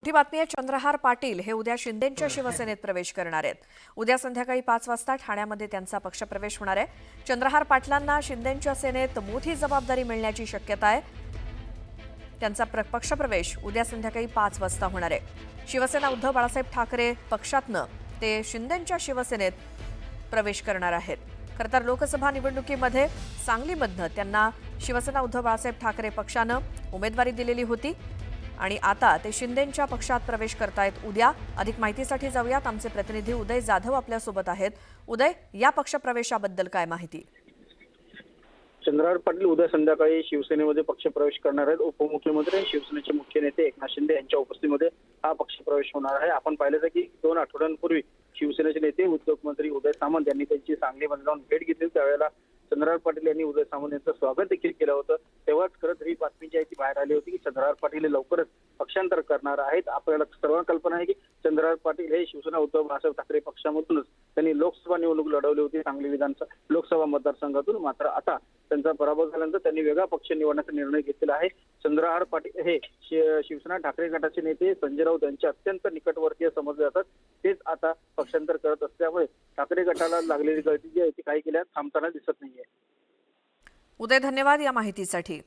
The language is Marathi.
मोठी बातमी आहे. चंद्रहार पाटील हे उद्या शिंदेंच्या शिवसेनेत प्रवेश करणार आहेत. उद्या संध्याकाळी 5 वाजता ठाण्यामध्ये त्यांचा पक्षप्रवेश होणार आहे. चंद्रहार पाटलांना शिंदेंच्या सेनेत मोठी जबाबदारी मिळण्याची शक्यता आहे. त्यांचा पक्षप्रवेश उद्या संध्याकाळी 5 वाजता होणार आहे. शिवसेना उद्धव बाळासाहेब ठाकरे पक्षातनं ते शिंदेंच्या शिवसेनेत प्रवेश करणार आहेत. खरं तर लोकसभा निवडणुकीमध्ये सांगलीमधनं त्यांना शिवसेना उद्धव बाळासाहेब ठाकरे पक्षानं उमेदवारी दिलेली होती आणि आता ते शिंदेंच्या पक्षात प्रवेश करतायत उद्या. अधिक माहितीसाठी जाऊयात. आमचे प्रतिनिधी उदय जाधव आपल्यासोबत आहेत. उदय, या पक्षप्रवेशाबद्दल काय माहिती? चंद्रहार पाटील उद्या संध्याकाळी शिवसेनेमध्ये पक्षप्रवेश करणार आहेत. उपमुख्यमंत्री आणि शिवसेनेचे मुख्य नेते एकनाथ शिंदे यांच्या उपस्थितीमध्ये हा पक्षप्रवेश होणार आहे. आपण पाहिलं की 2 आठवड्यांपूर्वी शिवसेनेचे नेते उद्योगमंत्री उदय सामंत यांनी त्यांची सांगलीमध्ये जाऊन भेट घेतली. त्यावेळेला चंद्रहार पाटील यांनी उदय सामंत यांचं स्वागत देखील केलं होतं. तेव्हाच खरंच ही बातमी जी आहे ती बाहेर आली होती की चंद्रहार पाटील हे लवकरच पक्षांतर करणार आहेत. आपल्याला सर्वांना कल्पना आहे की चंद्रहार पाटील हे शिवसेना उद्धव बाळासाहेब ठाकरे पक्षामधूनच त्यांनी लोकसभा निवडणूक लढवली होती सांगली विधानसभा लोकसभा मतदारसंघातून. मात्र आता त्यांचा पराभव झाल्यानंतर त्यांनी वेगळा पक्ष निवडण्याचा निर्णय घेतलेला आहे. चंद्रहार पाटील हे शिवसेना ठाकरे गटाचे नेते संजय राऊत यांचे अत्यंत निकटवर्तीय समजले जातात. तेच आता पक्षांतर करत असल्यामुळे ठाकरे गटाला लागलेली गळती जी आहे ती काही केल्या थांबताना दिसत नाहीये. उदय, धन्यवाद या माहितीसाठी.